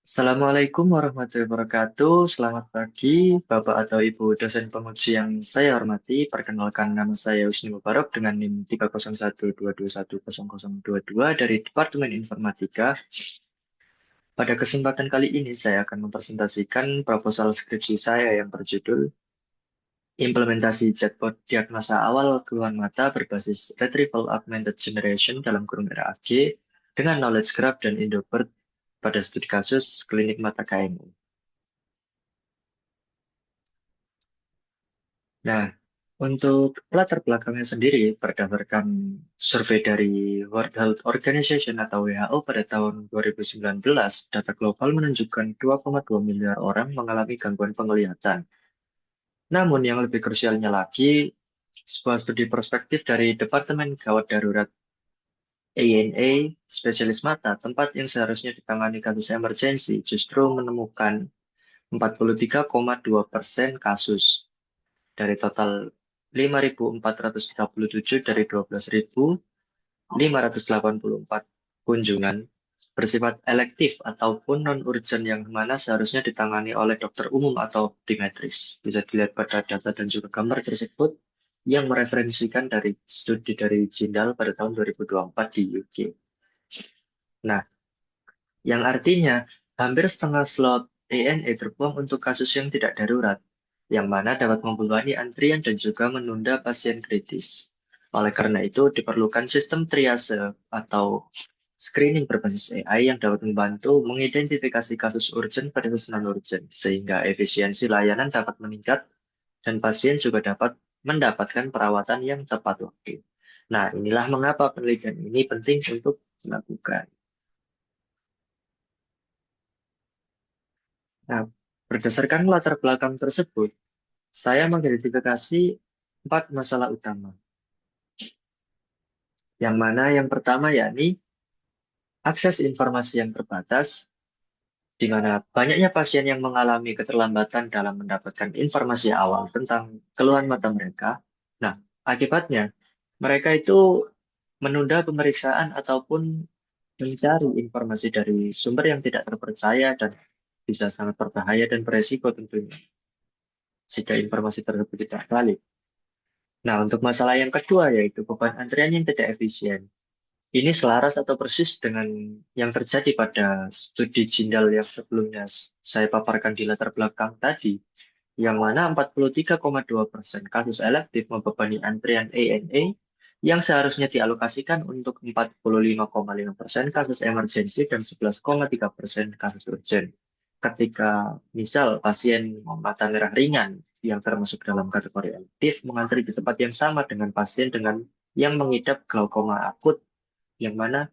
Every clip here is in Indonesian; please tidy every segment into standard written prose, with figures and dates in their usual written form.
Assalamualaikum warahmatullahi wabarakatuh. Selamat pagi, Bapak atau Ibu dosen penguji yang saya hormati. Perkenalkan nama saya Husni Mubarak dengan NIM 30122100022 dari Departemen Informatika. Pada kesempatan kali ini saya akan mempresentasikan proposal skripsi saya yang berjudul Implementasi Chatbot Diagnosa Awal Keluhan Mata berbasis Retrieval Augmented Generation dalam kurung RAG dengan Knowledge Graph dan Indobird pada studi kasus klinik mata KMU. Nah, untuk latar belakangnya sendiri, berdasarkan survei dari World Health Organization atau WHO pada tahun 2019, data global menunjukkan 2,2 miliar orang mengalami gangguan penglihatan. Namun yang lebih krusialnya lagi, sebuah studi perspektif dari Departemen Gawat Darurat ANA, spesialis mata, tempat yang seharusnya ditangani kasus emergensi, justru menemukan 43,2% kasus dari total 5.437 dari 12.584 kunjungan bersifat elektif ataupun non-urgent yang mana seharusnya ditangani oleh dokter umum atau optometris. Bisa dilihat pada data dan juga gambar tersebut yang mereferensikan dari studi dari Jindal pada tahun 2024 di UK. Nah, yang artinya hampir setengah slot ENE terbuang untuk kasus yang tidak darurat, yang mana dapat membebani antrian dan juga menunda pasien kritis. Oleh karena itu, diperlukan sistem triase atau screening berbasis AI yang dapat membantu mengidentifikasi kasus urgent pada kasus non-urgent, sehingga efisiensi layanan dapat meningkat dan pasien juga dapat mendapatkan perawatan yang tepat waktu. Nah, inilah mengapa penelitian ini penting untuk dilakukan. Nah, berdasarkan latar belakang tersebut, saya mengidentifikasi 4 masalah utama. Yang mana yang pertama yakni akses informasi yang terbatas, di mana banyaknya pasien yang mengalami keterlambatan dalam mendapatkan informasi awal tentang keluhan mata mereka. Nah, akibatnya mereka itu menunda pemeriksaan ataupun mencari informasi dari sumber yang tidak terpercaya dan bisa sangat berbahaya dan beresiko tentunya jika informasi tersebut tidak valid. Nah, untuk masalah yang kedua yaitu beban antrian yang tidak efisien. Ini selaras atau persis dengan yang terjadi pada studi Jindal yang sebelumnya saya paparkan di latar belakang tadi, yang mana 43,2% kasus elektif membebani antrian ANA yang seharusnya dialokasikan untuk 45,5% kasus emergensi dan 11,3% kasus urgent. Ketika misal pasien mata merah ringan yang termasuk dalam kategori elektif mengantri di tempat yang sama dengan pasien dengan yang mengidap glaukoma akut yang mana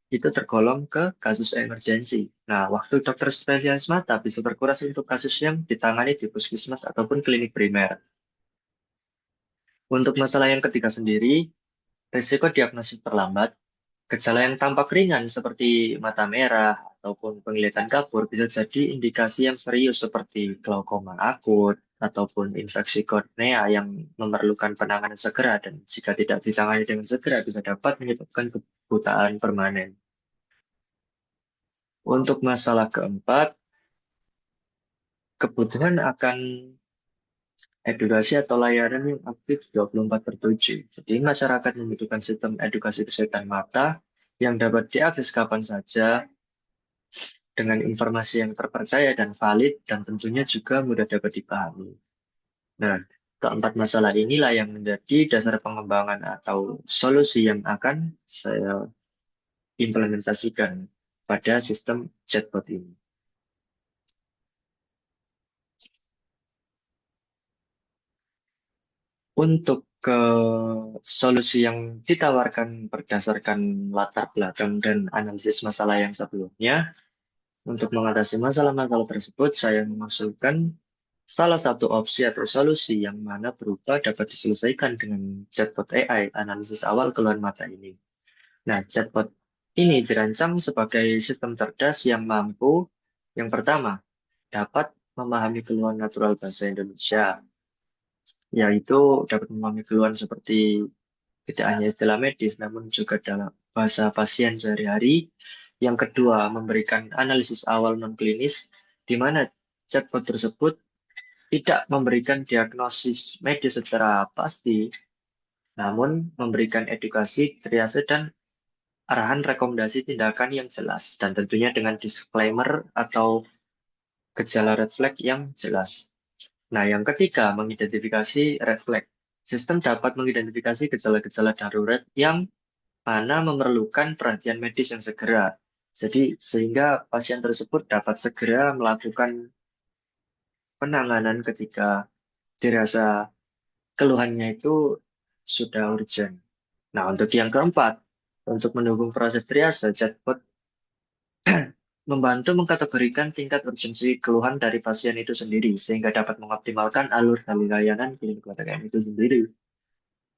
itu tergolong ke kasus emergensi. Nah, waktu dokter spesialis mata bisa berkuras untuk kasus yang ditangani di puskesmas ataupun klinik primer. Untuk masalah yang ketiga sendiri, risiko diagnosis terlambat, gejala yang tampak ringan seperti mata merah ataupun penglihatan kabur bisa jadi indikasi yang serius seperti glaukoma akut ataupun infeksi kornea yang memerlukan penanganan segera dan jika tidak ditangani dengan segera bisa dapat menyebabkan kebutaan permanen. Untuk masalah keempat, kebutuhan akan edukasi atau layanan yang aktif 24 per 7. Jadi masyarakat membutuhkan sistem edukasi kesehatan mata yang dapat diakses kapan saja dengan informasi yang terpercaya dan valid dan tentunya juga mudah dapat dipahami. Nah, keempat masalah inilah yang menjadi dasar pengembangan atau solusi yang akan saya implementasikan pada sistem chatbot ini. Untuk solusi yang ditawarkan berdasarkan latar belakang dan analisis masalah yang sebelumnya, untuk mengatasi masalah-masalah tersebut, saya mengusulkan salah satu opsi atau solusi yang mana berupa dapat diselesaikan dengan chatbot AI, analisis awal keluhan mata ini. Nah, chatbot ini dirancang sebagai sistem cerdas yang mampu, yang pertama, dapat memahami keluhan natural bahasa Indonesia, yaitu dapat memahami keluhan seperti tidak hanya istilah medis, namun juga dalam bahasa pasien sehari-hari, Yang kedua, memberikan analisis awal non-klinis, di mana chatbot tersebut tidak memberikan diagnosis medis secara pasti, namun memberikan edukasi, triase, dan arahan rekomendasi tindakan yang jelas, dan tentunya dengan disclaimer atau gejala red flag yang jelas. Nah, yang ketiga, mengidentifikasi red flag. Sistem dapat mengidentifikasi gejala-gejala darurat yang mana memerlukan perhatian medis yang segera. Jadi, sehingga pasien tersebut dapat segera melakukan penanganan ketika dirasa keluhannya itu sudah urgent. Nah, untuk yang keempat, untuk mendukung proses triase, chatbot membantu mengkategorikan tingkat urgensi keluhan dari pasien itu sendiri, sehingga dapat mengoptimalkan alur dari layanan klinik KTM itu sendiri.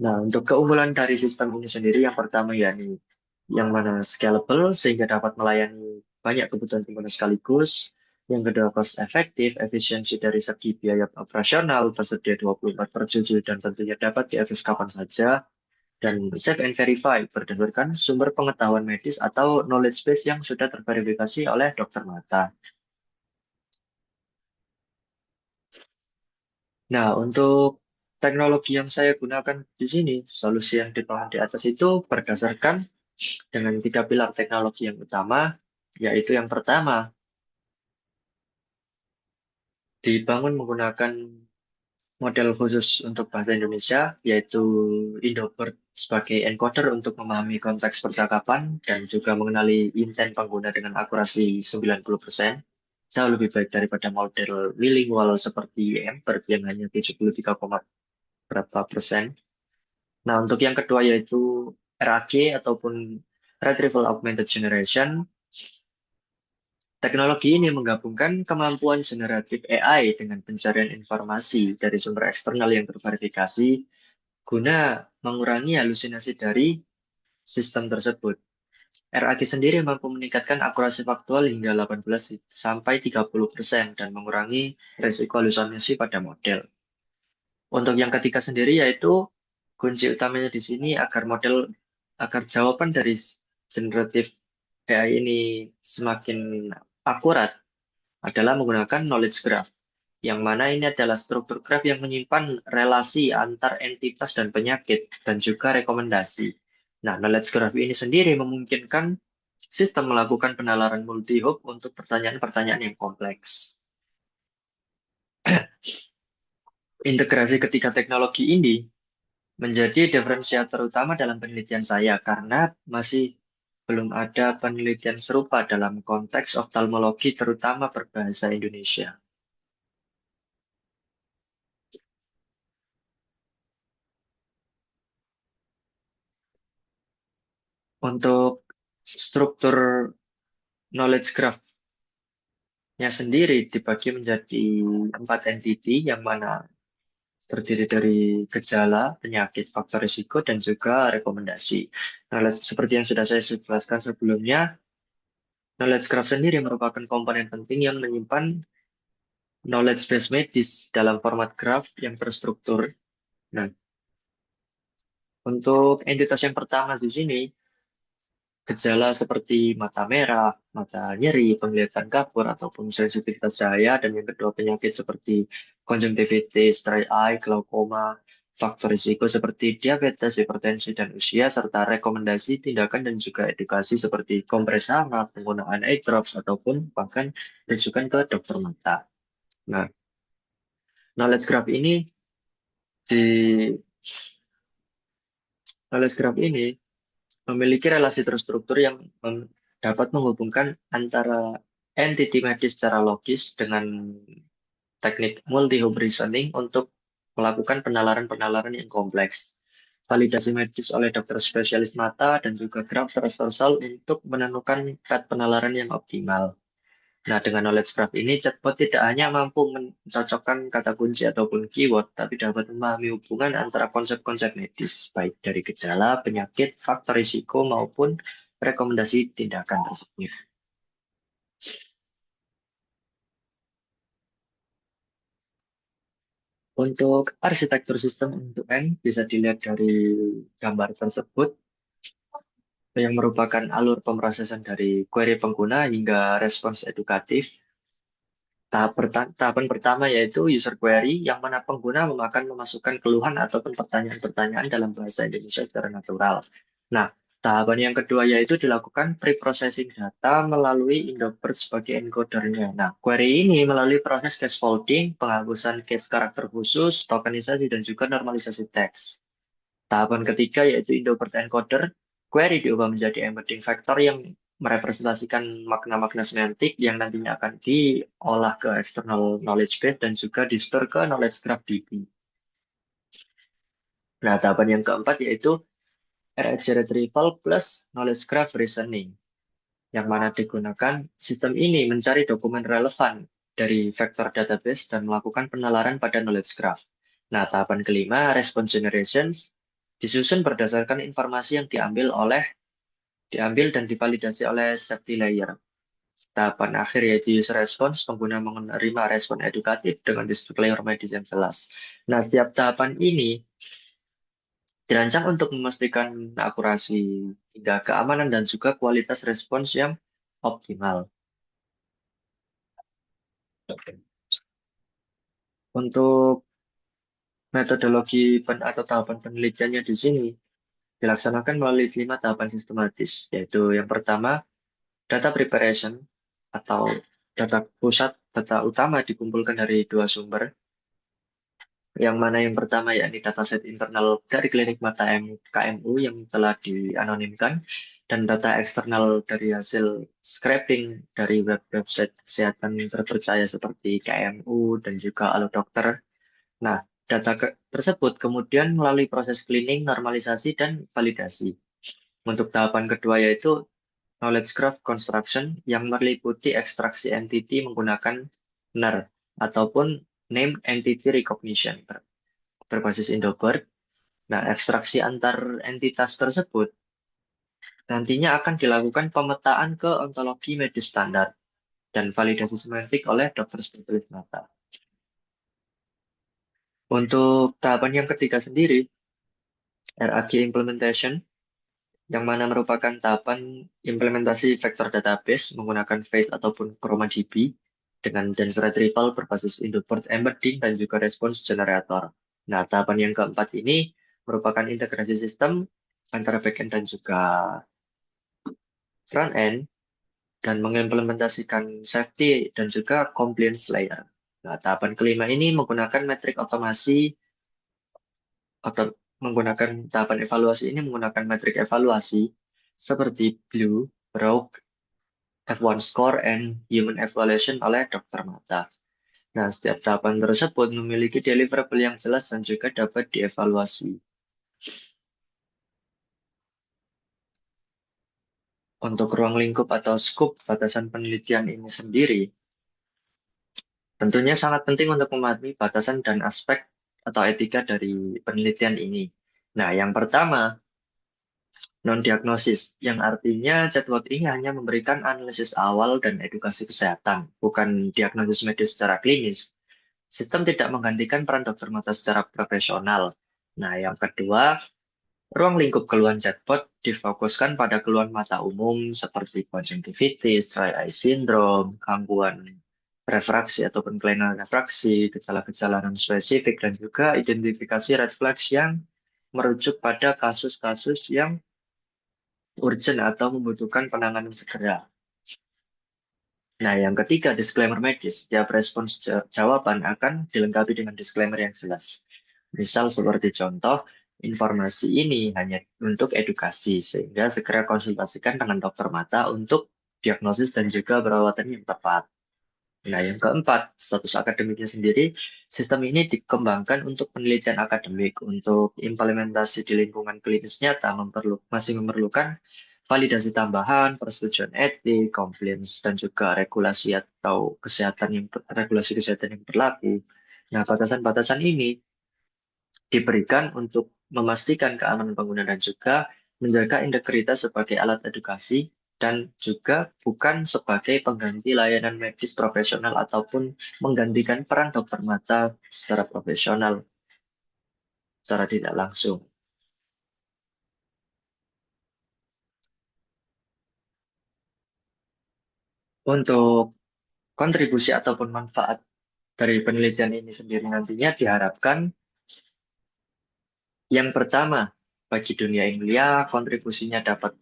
Nah, untuk keunggulan dari sistem ini sendiri, yang pertama yakni yang mana scalable, sehingga dapat melayani banyak kebutuhan pengguna sekaligus. Yang kedua, cost efektif, efisiensi dari segi biaya operasional, tersedia 24 per 7, dan tentunya dapat diakses kapan saja. Dan save and verify, berdasarkan sumber pengetahuan medis atau knowledge base yang sudah terverifikasi oleh dokter mata. Nah, untuk teknologi yang saya gunakan di sini, solusi yang dibangun di atas itu berdasarkan dengan tiga pilar teknologi yang utama, yaitu yang pertama, dibangun menggunakan model khusus untuk bahasa Indonesia, yaitu Indobird sebagai encoder untuk memahami konteks percakapan dan juga mengenali intent pengguna dengan akurasi 90%, jauh lebih baik daripada model bilingual seperti Embird yang hanya 73, berapa persen. Nah, untuk yang kedua yaitu RAG ataupun Retrieval Augmented Generation. Teknologi ini menggabungkan kemampuan generatif AI dengan pencarian informasi dari sumber eksternal yang terverifikasi guna mengurangi halusinasi dari sistem tersebut. RAG sendiri mampu meningkatkan akurasi faktual hingga 18 sampai 30% dan mengurangi risiko halusinasi pada model. Untuk yang ketiga sendiri yaitu kunci utamanya di sini agar jawaban dari generatif AI ini semakin akurat adalah menggunakan knowledge graph, yang mana ini adalah struktur graph yang menyimpan relasi antar entitas dan penyakit, dan juga rekomendasi. Nah, knowledge graph ini sendiri memungkinkan sistem melakukan penalaran multi-hop untuk pertanyaan-pertanyaan yang kompleks. Integrasi ketiga teknologi ini menjadi diferensiator utama dalam penelitian saya, karena masih belum ada penelitian serupa dalam konteks oftalmologi, terutama berbahasa Indonesia. Untuk struktur knowledge graph-nya sendiri dibagi menjadi 4 entity, yang mana terdiri dari gejala, penyakit, faktor risiko, dan juga rekomendasi. Knowledge, seperti yang sudah saya jelaskan sebelumnya, knowledge graph sendiri merupakan komponen penting yang menyimpan knowledge base medis dalam format graph yang terstruktur. Nah, untuk entitas yang pertama di sini, gejala seperti mata merah, mata nyeri, penglihatan kabur, ataupun sensitivitas cahaya, dan yang kedua penyakit seperti konjungtivitis, dry eye, glaukoma, faktor risiko seperti diabetes, hipertensi, dan usia, serta rekomendasi tindakan dan juga edukasi seperti kompres hangat, penggunaan eye drops, ataupun bahkan rujukan ke dokter mata. Nah, knowledge graph ini di knowledge graph ini memiliki relasi terstruktur yang dapat menghubungkan antara entity medis secara logis dengan teknik multi-home reasoning untuk melakukan penalaran-penalaran yang kompleks. Validasi medis oleh dokter spesialis mata dan juga graph transversal untuk menemukan path penalaran yang optimal. Nah, dengan knowledge graph ini, chatbot tidak hanya mampu mencocokkan kata kunci ataupun keyword, tapi dapat memahami hubungan antara konsep-konsep medis, baik dari gejala, penyakit, faktor risiko, maupun rekomendasi tindakan tersebut. Untuk arsitektur sistem end-to-end bisa dilihat dari gambar tersebut. yang merupakan alur pemrosesan dari query pengguna hingga respons edukatif. Tahapan pertama yaitu user query, yang mana pengguna akan memasukkan keluhan ataupun pertanyaan-pertanyaan dalam bahasa Indonesia secara natural. Nah, tahapan yang kedua yaitu dilakukan pre-processing data melalui Indobird sebagai encodernya. Nah, query ini melalui proses case folding, penghapusan case karakter khusus, tokenisasi, dan juga normalisasi teks. Tahapan ketiga yaitu Indobird encoder, query diubah menjadi embedding vector yang merepresentasikan makna-makna semantik yang nantinya akan diolah ke external knowledge base dan juga di-store ke knowledge graph DB. Nah, tahapan yang keempat yaitu RAG retrieval plus knowledge graph reasoning, yang mana digunakan sistem ini mencari dokumen relevan dari vector database dan melakukan penalaran pada knowledge graph. Nah, tahapan kelima, response generations, disusun berdasarkan informasi yang diambil dan divalidasi oleh safety layer. Tahapan akhir yaitu user response, pengguna menerima respon edukatif dengan disclaimer medis yang jelas. Nah, setiap tahapan ini dirancang untuk memastikan akurasi hingga keamanan dan juga kualitas respons yang optimal. Untuk metodologi atau tahapan penelitiannya di sini dilaksanakan melalui 5 tahapan sistematis, yaitu yang pertama, data preparation atau data utama dikumpulkan dari 2 sumber, yang mana yang pertama yakni dataset internal dari klinik mata KMU yang telah dianonimkan, dan data eksternal dari hasil scraping dari website kesehatan terpercaya seperti KMU dan juga Halo Dokter. Nah, tersebut kemudian melalui proses cleaning, normalisasi, dan validasi. Untuk tahapan kedua yaitu knowledge graph construction, yang meliputi ekstraksi entity menggunakan NER ataupun Name Entity Recognition berbasis Indobird. Nah, ekstraksi antar entitas tersebut nantinya akan dilakukan pemetaan ke ontologi medis standar dan validasi semantik oleh dokter spesialis mata. Untuk tahapan yang ketiga sendiri, RAG implementation, yang mana merupakan tahapan implementasi vektor database menggunakan Face ataupun ChromaDB dengan dense retrieval berbasis Indobird embedding dan juga response generator. Nah, tahapan yang keempat ini merupakan integrasi sistem antara backend dan juga front-end dan mengimplementasikan safety dan juga compliance layer. Nah, tahapan kelima ini menggunakan metrik otomasi atau tahapan evaluasi ini menggunakan metrik evaluasi seperti Blue, Brock, F1 score, and human evaluation oleh dokter mata. Nah, setiap tahapan tersebut memiliki deliverable yang jelas dan juga dapat dievaluasi. Untuk ruang lingkup atau scope batasan penelitian ini sendiri, tentunya sangat penting untuk memahami batasan dan aspek atau etika dari penelitian ini. Nah, yang pertama, non-diagnosis, yang artinya chatbot ini hanya memberikan analisis awal dan edukasi kesehatan, bukan diagnosis medis secara klinis. Sistem tidak menggantikan peran dokter mata secara profesional. Nah, yang kedua, ruang lingkup keluhan chatbot difokuskan pada keluhan mata umum seperti konjungtivitis, dry eye syndrome, gangguan refraksi ataupun kelainan refraksi, gejala-gejala non-spesifik, dan juga identifikasi red flags yang merujuk pada kasus-kasus yang urgent atau membutuhkan penanganan segera. Nah, yang ketiga, disclaimer medis. Setiap respons jawaban akan dilengkapi dengan disclaimer yang jelas. Misal seperti contoh, informasi ini hanya untuk edukasi, sehingga segera konsultasikan dengan dokter mata untuk diagnosis dan juga perawatan yang tepat. Nah, yang keempat, status akademiknya sendiri, sistem ini dikembangkan untuk penelitian akademik. Untuk implementasi di lingkungan klinis nyata masih memerlukan validasi tambahan, persetujuan etik, compliance, dan juga regulasi kesehatan yang berlaku. Nah, batasan-batasan ini diberikan untuk memastikan keamanan pengguna dan juga menjaga integritas sebagai alat edukasi dan juga bukan sebagai pengganti layanan medis profesional ataupun menggantikan peran dokter mata secara profesional, secara tidak langsung. Untuk kontribusi ataupun manfaat dari penelitian ini sendiri nantinya diharapkan yang pertama, bagi dunia ilmiah, kontribusinya dapat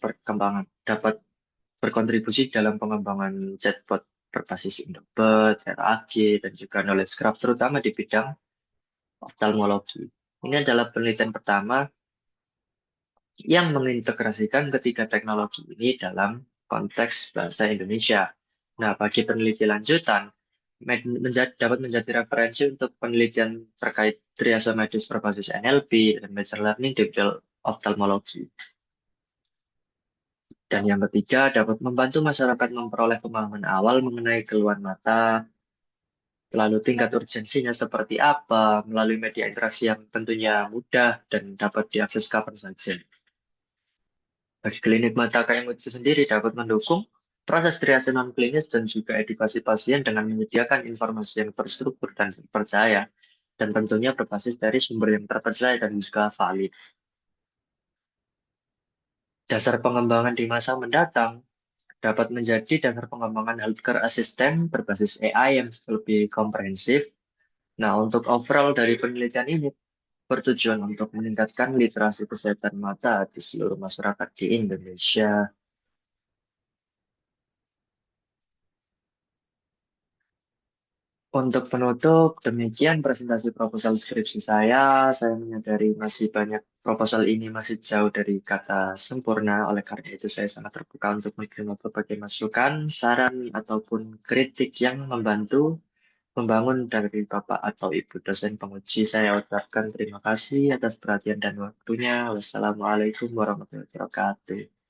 berkontribusi dalam pengembangan chatbot berbasis Indobot, RAG, dan juga knowledge graph, terutama di bidang oftalmologi. Ini adalah penelitian pertama yang mengintegrasikan ketiga teknologi ini dalam konteks bahasa Indonesia. Nah, bagi peneliti lanjutan, dapat menjadi referensi untuk penelitian terkait triase medis berbasis NLP dan machine learning di bidang oftalmologi. Dan yang ketiga, dapat membantu masyarakat memperoleh pemahaman awal mengenai keluhan mata, lalu tingkat urgensinya seperti apa, melalui media interaksi yang tentunya mudah dan dapat diakses kapan saja. Bagi klinik mata KM itu sendiri dapat mendukung proses triase non-klinis dan juga edukasi pasien dengan menyediakan informasi yang terstruktur dan terpercaya, dan tentunya berbasis dari sumber yang terpercaya dan juga valid. Dasar pengembangan di masa mendatang dapat menjadi dasar pengembangan healthcare assistant berbasis AI yang lebih komprehensif. Nah, untuk overall dari penelitian ini bertujuan untuk meningkatkan literasi kesehatan mata di seluruh masyarakat di Indonesia. Untuk penutup, demikian presentasi proposal skripsi saya. Saya menyadari masih banyak proposal ini masih jauh dari kata sempurna. Oleh karena itu, saya sangat terbuka untuk menerima berbagai masukan, saran, ataupun kritik yang membantu membangun dari Bapak atau Ibu dosen penguji. Saya ucapkan terima kasih atas perhatian dan waktunya. Wassalamualaikum warahmatullahi wabarakatuh.